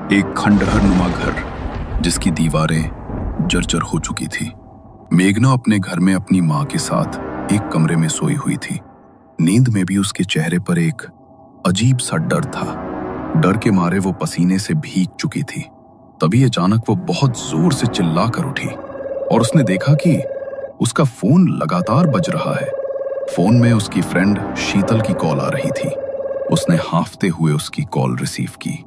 एक खंडहर नुमा घर जिसकी दीवारें जर्जर हो चुकी थी। मेघना अपने घर में अपनी माँ के साथ एक कमरे में सोई हुई थी। नींद में भी उसके चेहरे पर एक अजीब सा डर था। डर के मारे वो पसीने से भीग चुकी थी। तभी अचानक वो बहुत जोर से चिल्ला कर उठी और उसने देखा कि उसका फोन लगातार बज रहा है। फोन में उसकी फ्रेंड शीतल की कॉल आ रही थी। उसने हांफते हुए उसकी कॉल रिसीव की।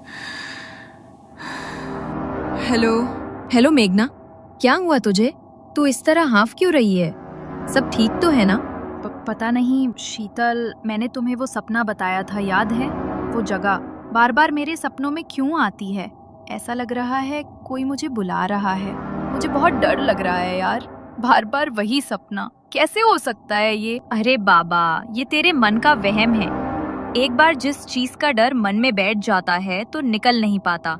हेलो मेघना, क्या हुआ तुझे? तू इस तरह हाफ क्यों रही है? सब ठीक तो है ना? पता नहीं शीतल, मैंने तुम्हें वो सपना बताया था, याद है? वो जगह बार बार मेरे सपनों में क्यों आती है? ऐसा लग रहा है कोई मुझे बुला रहा है। मुझे बहुत डर लग रहा है यार, बार बार वही सपना। कैसे हो सकता है ये? अरे बाबा, ये तेरे मन का वहम है। एक बार जिस चीज का डर मन में बैठ जाता है तो निकल नहीं पाता।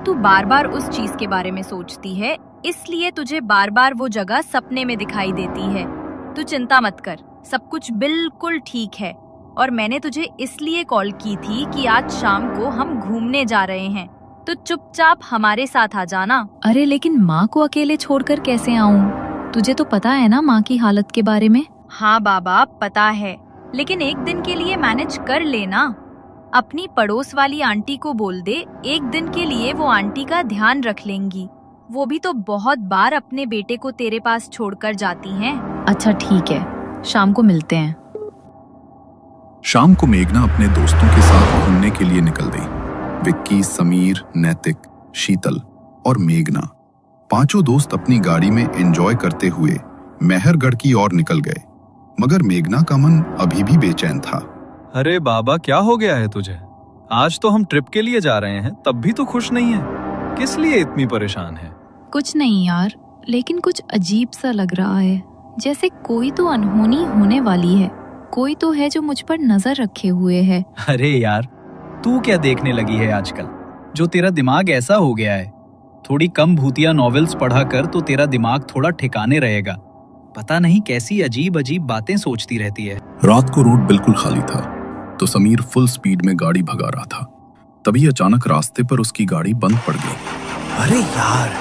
तू बार बार उस चीज के बारे में सोचती है, इसलिए तुझे बार बार वो जगह सपने में दिखाई देती है। तू चिंता मत कर, सब कुछ बिल्कुल ठीक है। और मैंने तुझे इसलिए कॉल की थी कि आज शाम को हम घूमने जा रहे हैं, तो चुपचाप हमारे साथ आ जाना। अरे लेकिन माँ को अकेले छोड़कर कैसे आऊँ? तुझे तो पता है ना माँ की हालत के बारे में। हाँ बाबा, पता है, लेकिन एक दिन के लिए मैनेज कर लेना। अपनी पड़ोस वाली आंटी को बोल दे, एक दिन के लिए वो आंटी का ध्यान रख लेंगी। वो भी तो बहुत बार अपने बेटे को तेरे पास छोड़कर जाती हैं। अच्छा ठीक है, शाम को मिलते हैं। शाम को मेघना अपने दोस्तों के साथ घूमने के लिए निकल गई। विक्की, समीर, नैतिक, शीतल और मेघना पांचों दोस्त अपनी गाड़ी में एंजॉय करते हुए मेहरगढ़ की ओर निकल गए। मगर मेघना का मन अभी भी बेचैन था। अरे बाबा, क्या हो गया है तुझे? आज तो हम ट्रिप के लिए जा रहे हैं, तब भी तो खुश नहीं है। किस लिए इतनी परेशान है? कुछ नहीं यार, लेकिन कुछ अजीब सा लग रहा है, जैसे कोई तो अनहोनी होने वाली है। कोई तो है जो मुझ पर नजर रखे हुए है। अरे यार, तू क्या देखने लगी है आजकल, जो तेरा दिमाग ऐसा हो गया है? थोड़ी कम भूतिया नॉवेल्स पढ़ा कर तो तेरा दिमाग थोड़ा ठिकाने रहेगा। पता नहीं कैसी अजीब अजीब बातें सोचती रहती है। रात को रोड बिल्कुल खाली था, तो समीर फुल स्पीड में गाड़ी भगा रहा था। तभी अचानक रास्ते पर उसकी गाड़ी बंद पड़ गई। अरे यार,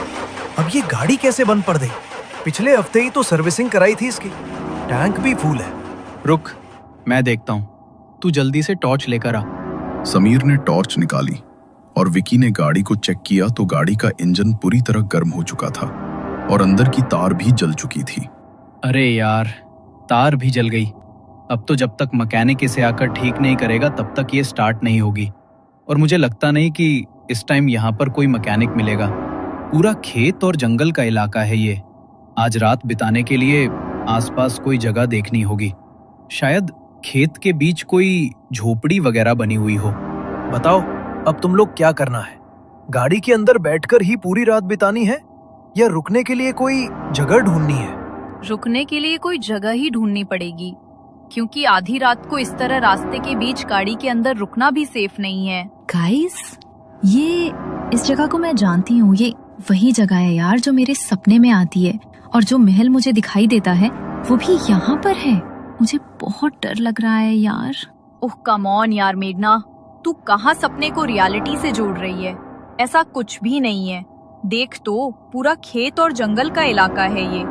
अब ये गाड़ी कैसे बंद पड़ गई? पिछले हफ्ते ही तो सर्विसिंग कराई थी इसकी, टैंक भी फुल है। रुक, मैं देखता हूँ, तू जल्दी से टॉर्च लेकर आ। समीर ने टॉर्च निकाली और विकी ने गाड़ी को चेक किया तो गाड़ी का इंजन पूरी तरह गर्म हो चुका था और अंदर की तार भी जल चुकी थी। अरे यार, तार भी जल गई। अब तो जब तक मैकेनिक इसे आकर ठीक नहीं करेगा तब तक ये स्टार्ट नहीं होगी। और मुझे लगता नहीं कि इस टाइम यहाँ पर कोई मैकेनिक मिलेगा। पूरा खेत और जंगल का इलाका है ये। आज रात बिताने के लिए आसपास कोई जगह देखनी होगी। शायद खेत के बीच कोई झोपड़ी वगैरह बनी हुई हो। बताओ, अब तुम लोग क्या करना है? गाड़ी के अंदर बैठकर ही पूरी रात बितानी है या रुकने के लिए कोई जगह ढूंढनी है? रुकने के लिए कोई जगह ही ढूंढनी पड़ेगी, क्योंकि आधी रात को इस तरह रास्ते के बीच गाड़ी के अंदर रुकना भी सेफ नहीं है। गाइस, इस जगह को मैं जानती हूँ। ये वही जगह है यार जो मेरे सपने में आती है, और जो महल मुझे दिखाई देता है वो भी यहाँ पर है। मुझे बहुत डर लग रहा है यार। ओह कम ऑन यार मेघना, तू कहाँ सपने को रियलिटी से जोड़ रही है? ऐसा कुछ भी नहीं है। देख तो, पूरा खेत और जंगल का इलाका है ये।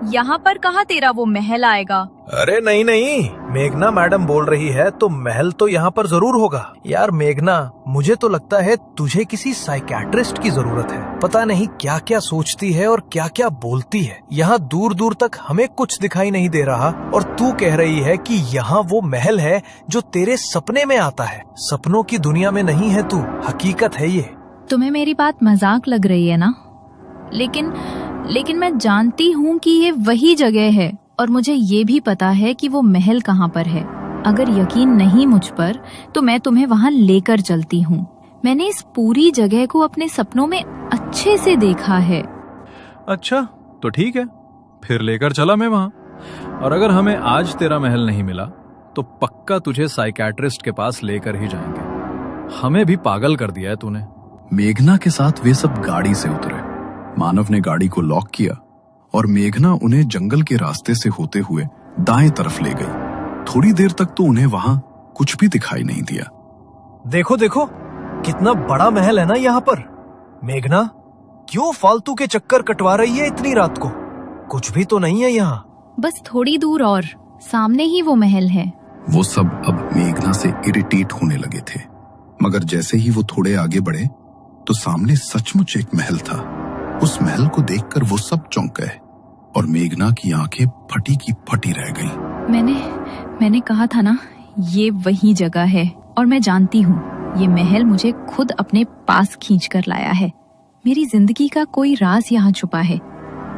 यहाँ पर कहाँ तेरा वो महल आएगा? अरे नहीं नहीं, मेघना मैडम बोल रही है तो महल तो यहाँ पर जरूर होगा। यार मेघना, मुझे तो लगता है तुझे किसी साइकियाट्रिस्ट की जरूरत है। पता नहीं क्या क्या सोचती है और क्या क्या बोलती है। यहाँ दूर दूर तक हमें कुछ दिखाई नहीं दे रहा और तू कह रही है कि यहाँ वो महल है जो तेरे सपने में आता है। सपनों की दुनिया में नहीं है तू, हकीकत है ये। तुम्हें मेरी बात मजाक लग रही है ना? लेकिन मैं जानती हूँ कि ये वही जगह है, और मुझे ये भी पता है कि वो महल कहाँ पर है। अगर यकीन नहीं मुझ पर तो मैं तुम्हें वहाँ लेकर चलती हूँ। मैंने इस पूरी जगह को अपने सपनों में अच्छे से देखा है। अच्छा तो ठीक है, फिर लेकर चला मैं वहाँ। और अगर हमें आज तेरा महल नहीं मिला तो पक्का तुझे साइकियाट्रिस्ट के पास लेकर ही जाएंगे। हमें भी पागल कर दिया है तूने। मेघना के साथ वे सब गाड़ी से उतरे। मानव ने गाड़ी को लॉक किया और मेघना उन्हें जंगल के रास्ते से होते हुए दाएं तरफ ले गई। थोड़ी देर तक तो उन्हें वहां कुछ भी दिखाई नहीं दिया। देखो देखो, कितना बड़ा महल है ना यहाँ पर। मेघना, क्यों फालतू के चक्कर कटवा रही है इतनी रात को? कुछ भी तो नहीं है यहाँ। बस थोड़ी दूर और सामने ही वो महल है। वो सब अब मेघना से इरिटेट होने लगे थे, मगर जैसे ही वो थोड़े आगे बढ़े तो सामने सचमुच एक महल था। उस महल को देखकर वो सब चौंक गए और मेघना की आंखें फटी की फटी रह गईं। मैंने कहा था ना, ये वही जगह है और मैं जानती हूँ ये महल मुझे खुद अपने पास खींच कर लाया है। मेरी जिंदगी का कोई राज यहाँ छुपा है,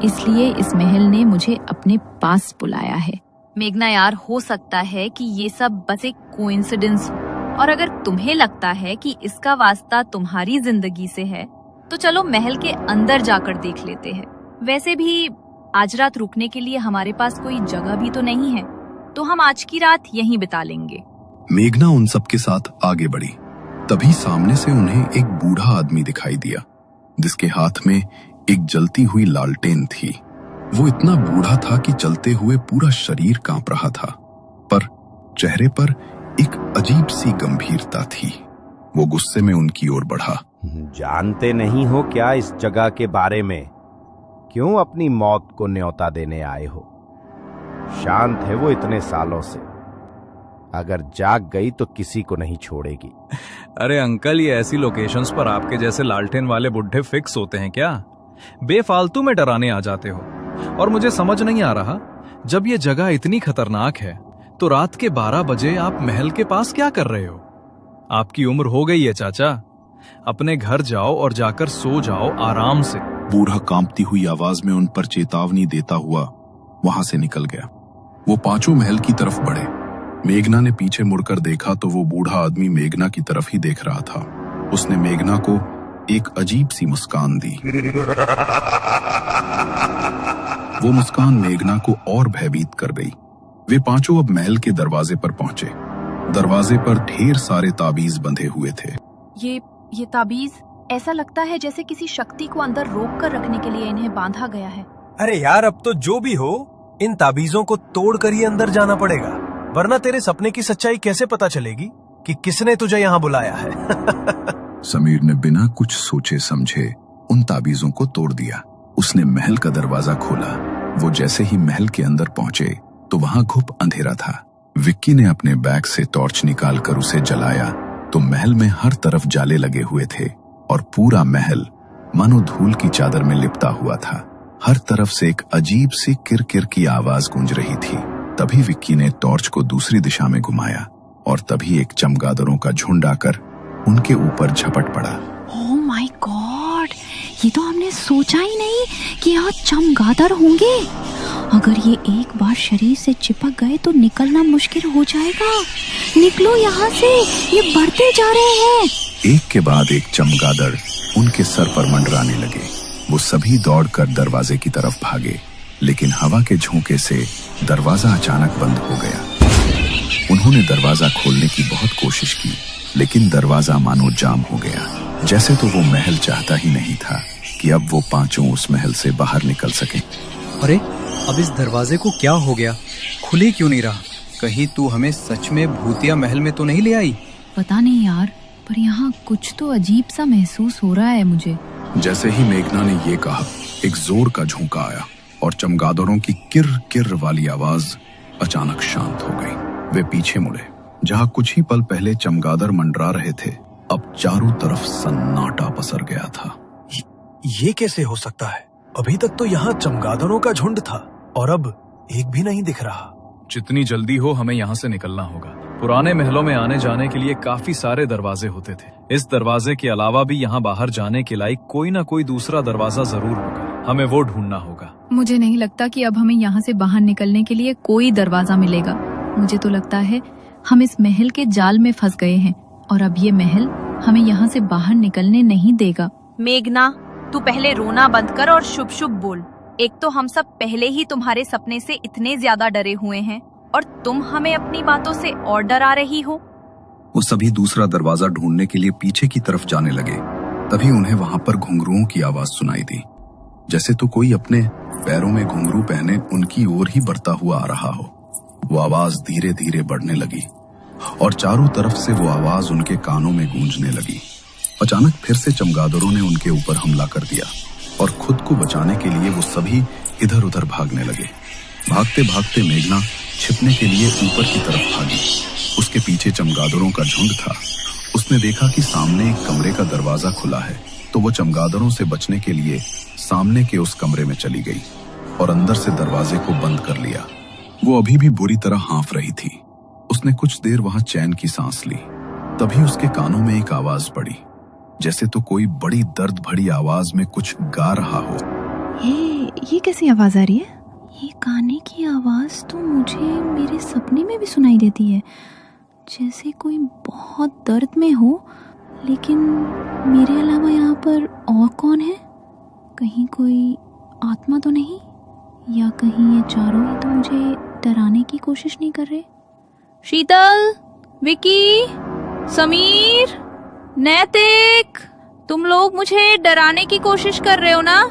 इसलिए इस महल ने मुझे अपने पास बुलाया है। मेघना यार, हो सकता है कि ये सब बस एक कोइंसिडेंस हो, और अगर तुम्हें लगता है कि इसका वास्ता तुम्हारी जिंदगी से है तो चलो महल के अंदर जाकर देख लेते हैं। वैसे भी आज रात रुकने के लिए हमारे पास कोई जगह भी तो नहीं है, तो हम आज की रात यहीं बिता लेंगे। मेघना उन सबके साथ आगे बढ़ी। तभी सामने से उन्हें एक बूढ़ा आदमी दिखाई दिया जिसके हाथ में एक जलती हुई लालटेन थी। वो इतना बूढ़ा था कि चलते हुए पूरा शरीर कांप रहा था, पर चेहरे पर एक अजीब सी गंभीरता थी। वो गुस्से में उनकी ओर बढ़ा। जानते नहीं हो क्या इस जगह के बारे में? क्यों अपनी मौत को न्योता देने आए हो? शांत है वो इतने सालों से, अगर जाग गई तो किसी को नहीं छोड़ेगी। अरे अंकल, ये ऐसी लोकेशंस पर आपके जैसे लालटेन वाले बुढ़े फिक्स होते हैं क्या? बेफालतू में डराने आ जाते हो। और मुझे समझ नहीं आ रहा, जब ये जगह इतनी खतरनाक है तो रात के 12 बजे आप महल के पास क्या कर रहे हो? आपकी उम्र हो गई है चाचा, अपने घर जाओ और जाकर सो जाओ आराम से। बूढ़ा कांपती हुई आवाज में उन पर चेतावनी देता हुआ वहां से निकल गया। वो पांचों महल की तरफ बढ़े। मेघना ने पीछे मुड़कर देखा तो वो बूढ़ा आदमी मेघना की तरफ ही देख रहा था। उसने मेघना को एक अजीब सी मुस्कान दी। वो मुस्कान मेघना को और भयभीत कर गई। वे पांचों अब महल के दरवाजे पर पहुंचे। दरवाजे पर ढेर सारे ताबीज बंधे हुए थे। ये ताबीज ऐसा लगता है जैसे किसी शक्ति को अंदर रोक कर रखने के लिए इन्हें बांधा गया है। अरे यार, अब तो जो भी हो, इन ताबीजों को तोड़कर ही अंदर जाना पड़ेगा, वरना तेरे सपने की सच्चाई कैसे पता चलेगी कि किसने तुझे यहाँ बुलाया है? समीर ने बिना कुछ सोचे समझे उन ताबीजों को तोड़ दिया। उसने महल का दरवाजा खोला। वो जैसे ही महल के अंदर पहुंचे तो वहां घुप अंधेरा था। विक्की ने अपने बैग से टॉर्च निकालकर उसे जलाया तो महल में हर तरफ जाले लगे हुए थे और पूरा महल मानो धूल की चादर में लिपटा हुआ था। हर तरफ से एक अजीब सी किरकिर की आवाज गूंज रही थी। तभी विक्की ने टॉर्च को दूसरी दिशा में घुमाया और तभी एक चमगादड़ों का झुंड आकर उनके ऊपर झपट पड़ा। ओह माय गॉड, ये तो हमने सोचा ही नहीं कि यहाँ चमगादड़ होंगे। अगर ये एक बार शरीर से चिपक गए तो निकलना मुश्किल हो जाएगा। निकलो यहाँ से, ये बढ़ते जा रहे हैं। एक के बाद एक चमगादड़ उनके सर पर मंडराने लगे। वो सभी दौड़कर दरवाजे की तरफ भागे, लेकिन हवा के झोंके से दरवाजा अचानक बंद हो गया। उन्होंने दरवाजा खोलने की बहुत कोशिश की, लेकिन दरवाजा मानो जाम हो गया। जैसे तो वो महल चाहता ही नहीं था कि अब वो पांचों उस महल से बाहर निकल सके। अरे, अब इस दरवाजे को क्या हो गया? खुले क्यों नहीं रहा? कहीं तू हमें सच में भूतिया महल में तो नहीं ले आई? पता नहीं यार, पर यहाँ कुछ तो अजीब सा महसूस हो रहा है मुझे। जैसे ही मेघना ने ये कहा, एक जोर का झोंका आया और चमगादड़ों की किर किर वाली आवाज अचानक शांत हो गई। वे पीछे मुड़े। जहाँ कुछ ही पल पहले चमगादड़ मंडरा रहे थे, अब चारों तरफ सन्नाटा पसर गया था। ये कैसे हो सकता है? अभी तक तो यहाँ चमगादड़ों का झुंड था और अब एक भी नहीं दिख रहा। जितनी जल्दी हो हमें यहाँ से निकलना होगा। पुराने महलों में आने जाने के लिए काफी सारे दरवाजे होते थे। इस दरवाजे के अलावा भी यहाँ बाहर जाने के लायक कोई ना कोई दूसरा दरवाजा जरूर होगा। हमें वो ढूंढना होगा। मुझे नहीं लगता कि अब हमें यहाँ से बाहर निकलने के लिए कोई दरवाजा मिलेगा। मुझे तो लगता है हम इस महल के जाल में फंस गए हैं और अब ये महल हमें यहाँ से बाहर निकलने नहीं देगा। मेघना, तू पहले रोना बंद कर और शुभ शुभ बोल। एक तो हम सब पहले ही तुम्हारे सपने से इतने ज्यादा डरे हुए हैं और तुम हमें अपनी बातों से और डरा रही हो। वो सभी दूसरा दरवाजा ढूंढने के लिए पीछे की तरफ जाने लगे। तभी उन्हें वहां पर घुंघरुओं की आवाज सुनाई दी, जैसे तो कोई अपने पैरों में घुंघरू पहने उनकी ओर ही बढ़ता हुआ आ रहा हो। वो आवाज धीरे धीरे बढ़ने लगी और चारों तरफ से वो आवाज उनके कानों में गूंजने लगी। अचानक फिर से चमगादड़ों ने उनके ऊपर हमला कर दिया और खुद को बचाने के लिए वो सभी इधर उधर भागने लगे। भागते भागते मेघना छिपने के लिए ऊपर की तरफ भागी। उसके पीछे चमगादड़ों का झुंड था। उसने देखा कि सामने एक कमरे का दरवाजा खुला है, तो वो चमगादड़ों से बचने के लिए सामने के उस कमरे में चली गई और अंदर से दरवाजे को बंद कर लिया। वो अभी भी बुरी तरह हाँफ रही थी। उसने कुछ देर वहां चैन की सांस ली। तभी उसके कानों में एक आवाज पड़ी, जैसे तो कोई बड़ी दर्द भरी आवाज में कुछ गा रहा हो। ये कैसी आवाज आ रही है? ये गाने की आवाज तो मुझे मेरे सपने में भी सुनाई देती है, जैसे कोई बहुत दर्द में हो। लेकिन मेरे अलावा यहाँ पर और कौन है? कहीं कोई आत्मा तो नहीं? या कहीं ये चारों ही तो मुझे डराने की कोशिश नहीं कर रहे? शीतल, विकी, समीर, नैतिक, तुम लोग मुझे डराने की कोशिश कर रहे हो ना?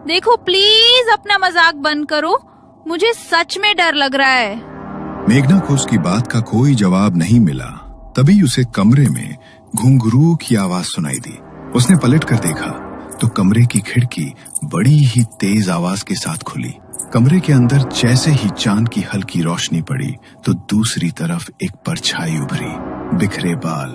देखो प्लीज अपना मजाक बंद करो, मुझे सच में डर लग रहा है। मेघना को उसकी बात का कोई जवाब नहीं मिला। तभी उसे कमरे में घुंघरू की आवाज सुनाई दी। उसने पलट कर देखा तो कमरे की खिड़की बड़ी ही तेज आवाज के साथ खुली। कमरे के अंदर जैसे ही चांद की हल्की रोशनी पड़ी तो दूसरी तरफ एक परछाई उभरी, बिखरे बाल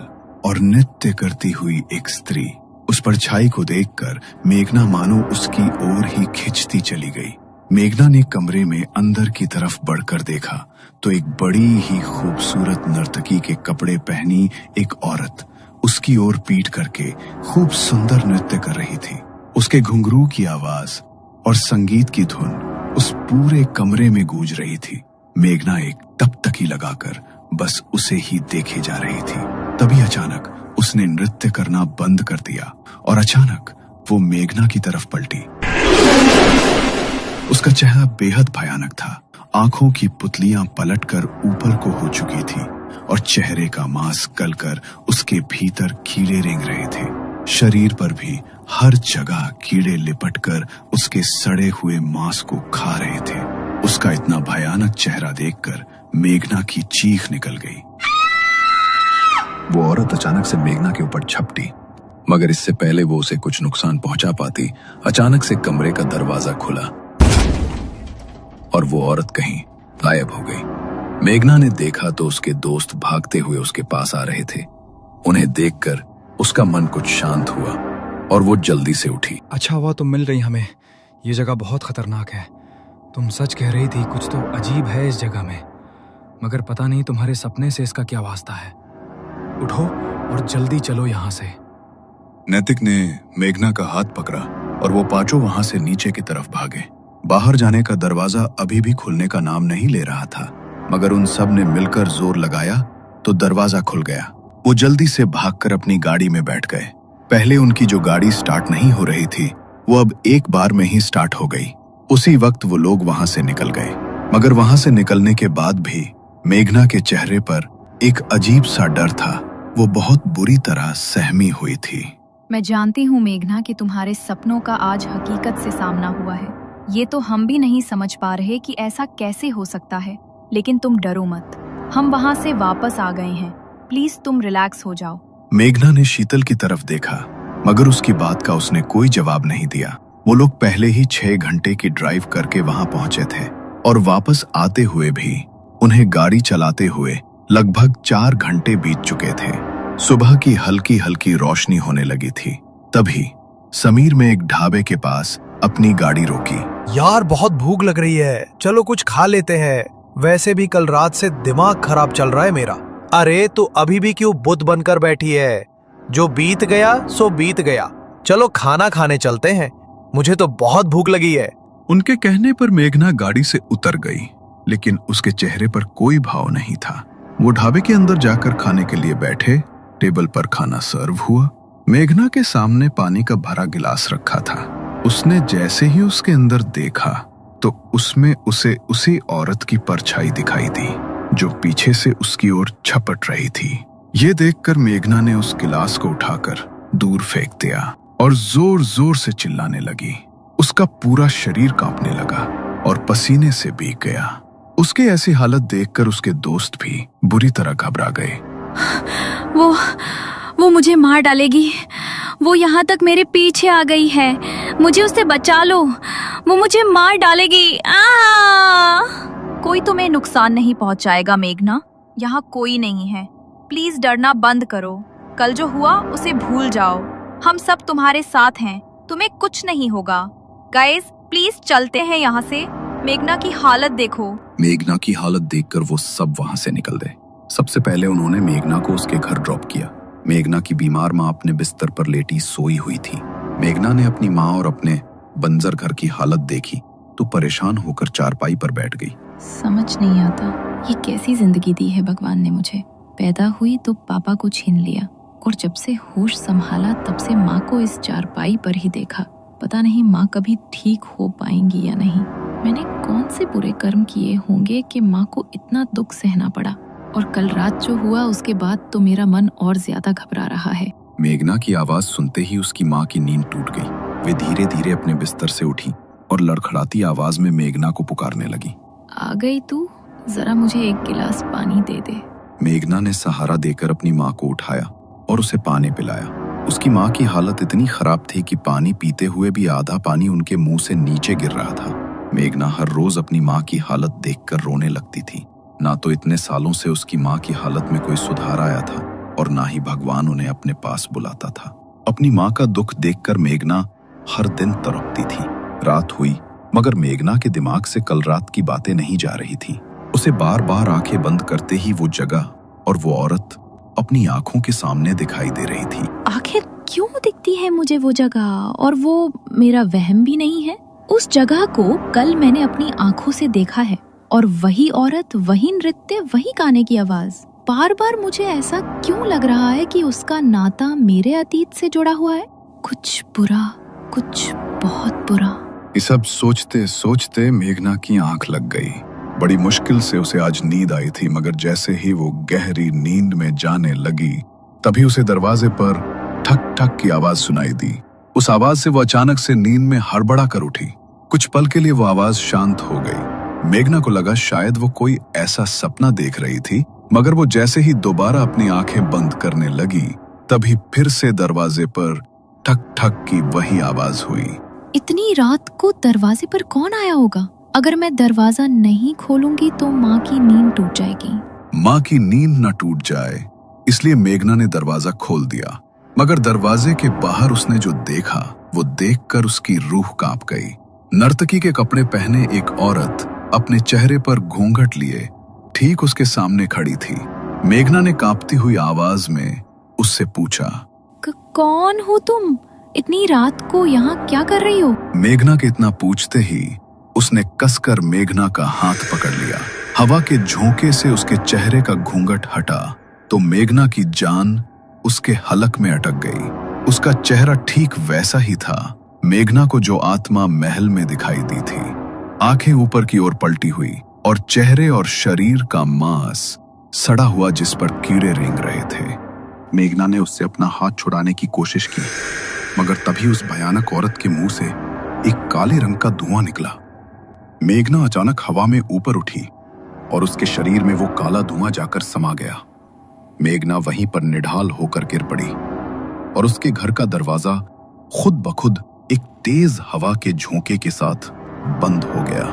और नृत्य करती हुई एक स्त्री। उस परछाई को देखकर मेघना मानो उसकी ओर ही खिंचती चली गई। मेघना ने कमरे में अंदर की तरफ बढ़कर देखा तो एक बड़ी ही खूबसूरत नर्तकी के कपड़े पहनी एक औरत उसकी ओर पीठ करके खूब सुंदर नृत्य कर रही थी। उसके घुंघरू की आवाज और संगीत की धुन उस पूरे कमरे में गूंज रही थी। मेघना एक टकटकी लगाकर बस उसे ही देखे जा रही थी। तभी अचानक उसने नृत्य करना बंद कर दिया और अचानक वो मेघना की तरफ पलटी। उसका चेहरा बेहद भयानक था। आंखों की पुतलियां पलटकर ऊपर को हो चुकी थी और चेहरे का मांस गलकर उसके भीतर कीड़े रेंग रहे थे। शरीर पर भी हर जगह कीड़े लिपटकर उसके सड़े हुए मांस को खा रहे थे। उसका इतना भयानक चेहरा देखकर मेघना की चीख निकल गई। वो औरत अचानक से मेघना के ऊपर झपटी, मगर इससे पहले वो उसे कुछ नुकसान पहुंचा पाती, अचानक से कमरे का दरवाजा खुला और वो औरत कहीं गायब हो गई। मेघना ने देखा तो उसके दोस्त भागते हुए उसके पास आ रहे थे। उन्हें देखकर उसका मन कुछ शांत हुआ और वो जल्दी से उठी। अच्छा हुआ तुम मिल रही हमें, ये जगह बहुत खतरनाक है। तुम सच कह रही थी, कुछ तो अजीब है इस जगह में, मगर पता नहीं तुम्हारे सपने से इसका क्या वास्ता है। उठो और जल्दी चलो यहाँ से। नैतिक ने मेघना का हाथ पकड़ा और वो पांचों वहां से नीचे की तरफ भागे। बाहर जाने का दरवाजा अभी भी खुलने का नाम नहीं ले रहा था, मगर उन सब ने मिलकर जोर लगाया तो दरवाजा खुल गया। वो जल्दी से भागकर अपनी गाड़ी में बैठ गए। पहले उनकी जो गाड़ी स्टार्ट नहीं हो रही थी वो अब एक बार में ही स्टार्ट हो गई। उसी वक्त वो लोग वहां से निकल गए, मगर वहां से निकलने के बाद भी मेघना के चेहरे पर एक अजीब सा डर था। वो बहुत बुरी तरह सहमी हुई थी। मैं जानती हूँ मेघना कि तुम्हारे सपनों का आज हकीकत से सामना हुआ है। ये तो हम भी नहीं समझ पा रहे कि ऐसा कैसे हो सकता है, लेकिन तुम डरो मत, हम वहाँ से वापस आ गए हैं। प्लीज तुम रिलैक्स हो जाओ। मेघना ने शीतल की तरफ देखा, मगर उसकी बात का उसने कोई जवाब नहीं दिया। वो लोग पहले ही 6 घंटे की ड्राइव करके वहां पहुंचे थे और वापस आते हुए भी उन्हें गाड़ी चलाते हुए लगभग 4 घंटे बीत चुके थे। सुबह की हल्की हल्की रोशनी होने लगी थी। तभी समीर में एक ढाबे के पास अपनी गाड़ी रोकी। यार बहुत भूख लग रही है, चलो कुछ खा लेते हैं। वैसे भी कल रात से दिमाग खराब चल रहा है मेरा। अरे तो अभी भी क्यों बुत बनकर बैठी है? जो बीत गया सो बीत गया, चलो खाना खाने चलते हैं, मुझे तो बहुत भूख लगी है। उनके कहने पर मेघना गाड़ी से उतर गई, लेकिन उसके चेहरे पर कोई भाव नहीं था। वो ढाबे के अंदर जाकर खाने के लिए बैठे। टेबल पर खाना सर्व हुआ। मेघना के सामने पानी का भरा गिलास रखा था। उसने जैसे ही उसके अंदर देखा तो उसमें उसे उसी औरत की परछाई दिखाई दी जो पीछे से उसकी ओर झपट रही थी। ये देखकर मेघना ने उस गिलास को उठाकर दूर फेंक दिया और जोर जोर से चिल्लाने लगी। उसका पूरा शरीर कांपने लगा और पसीने से भीग गया। उसकी ऐसी हालत देखकर उसके दोस्त भी बुरी तरह घबरा गए। वो मुझे मार डालेगी, वो यहाँ तक मेरे पीछे आ गई है। मुझे उससे बचा लो, वो मुझे मार डालेगी। कोई तुम्हें नुकसान नहीं पहुंचाएगा मेघना, यहाँ कोई नहीं है। प्लीज डरना बंद करो। कल जो हुआ उसे भूल जाओ। हम सब तुम्हारे साथ हैं, तुम्हें कुछ नहीं होगा। गाइस प्लीज चलते हैं यहाँ से। मेघना की हालत देखो। मेघना की हालत देखकर वो सब वहां से निकल गए। सबसे पहले उन्होंने मेघना को उसके घर ड्रॉप किया। मेघना की बीमार माँ अपने बिस्तर पर लेटी सोई हुई थी। मेघना ने अपनी माँ और अपने बंजर घर की हालत देखी तो परेशान होकर चारपाई पर बैठ गई। समझ नहीं आता ये कैसी जिंदगी दी है भगवान ने मुझे। पैदा हुई तो पापा को छीन लिया और जब से होश संभाला तब से माँ को इस चारपाई पर ही देखा। पता नहीं माँ कभी ठीक हो पाएंगी या नहीं। मैंने कौन से बुरे कर्म किए होंगे कि माँ को इतना दुख सहना पड़ा। और कल रात जो हुआ उसके बाद तो मेरा मन और ज्यादा घबरा रहा है। मेघना की आवाज सुनते ही उसकी माँ की नींद टूट गई। वे धीरे धीरे अपने बिस्तर से उठी और लड़खड़ाती आवाज में मेघना को पुकारने लगी। आ गई तू, जरा मुझे एक गिलास पानी दे दे। मेघना ने सहारा देकर अपनी माँ को उठाया और उसे पानी पिलाया। उसकी माँ की हालत इतनी खराब थी कि पानी पीते हुए भी आधा पानी उनके मुंह से नीचे गिर रहा था। मेघना हर रोज अपनी माँ की हालत देखकर रोने लगती थी। ना तो इतने सालों से उसकी माँ की हालत में कोई सुधार आया था और ना ही भगवान उन्हें अपने पास बुलाता था। अपनी माँ का दुख देखकर मेघना हर दिन तड़पती थी। रात हुई मगर मेघना के दिमाग से कल रात की बातें नहीं जा रही थी। उसे बार बार आंखें बंद करते ही वो जगह और वो औरत अपनी आंखों के सामने दिखाई दे रही थी। आखिर क्यों दिखती है मुझे वो जगह, और वो मेरा वहम भी नहीं है? उस जगह को कल मैंने अपनी आंखों से देखा है और वही औरत, वही नृत्य, वही गाने की आवाज। बार बार मुझे ऐसा क्यों लग रहा है कि उसका नाता मेरे अतीत से जुड़ा हुआ है? कुछ बुरा, कुछ बहुत बुरा। ये सब सोचते सोचते मेघना की आंख लग गई। बड़ी मुश्किल से उसे आज नींद आई थी, मगर जैसे ही वो गहरी नींद में जाने लगी तभी उसे दरवाजे पर ठक ठक की आवाज सुनाई दी। उस आवाज से वो अचानक से नींद में हड़बड़ा कर उठी। कुछ पल के लिए वो आवाज शांत हो गई। मेघना को लगा शायद वो कोई ऐसा सपना देख रही थी, मगर वो जैसे ही दोबारा अपनी आंखें बंद करने लगी तभी फिर से दरवाजे पर ठक ठक की वही आवाज हुई। इतनी रात को दरवाजे पर कौन आया होगा? अगर मैं दरवाजा नहीं खोलूंगी तो माँ की नींद टूट जाएगी। माँ की नींद न टूट जाए इसलिए मेघना ने दरवाजा खोल दिया, मगर दरवाजे के बाहर उसने जो देखा वो देखकर उसकी रूह कांप गई। नर्तकी के कपड़े पहने एक औरत अपने चेहरे पर घूंघट लिए ठीक उसके सामने खड़ी थी। मेघना ने कांपती हुई आवाज में उससे पूछा, कौन हो तुम? इतनी रात को यहाँ क्या कर रही हो? मेघना के इतना पूछते ही उसने कसकर मेघना का हाथ पकड़ लिया। हवा के झोंके से उसके चेहरे का घूंघट हटा तो मेघना की जान उसके हलक में अटक गई। उसका चेहरा ठीक वैसा ही था मेघना को जो आत्मा महल में दिखाई दी थी। आंखें ऊपर की ओर पलटी हुई और चेहरे और शरीर का मांस सड़ा हुआ जिस पर कीड़े रेंग रहे थे। मेघना ने उससे अपना हाथ छुड़ाने की कोशिश की, मगर तभी उस भयानक औरत के मुंह से एक काले रंग का धुआं निकला। मेघना अचानक हवा में ऊपर उठी और उसके शरीर में वो काला धुआं जाकर समा गया। मेघना वहीं पर निढाल होकर गिर पड़ी और उसके घर का दरवाजा खुद ब खुद एक तेज हवा के झोंके के साथ बंद हो गया।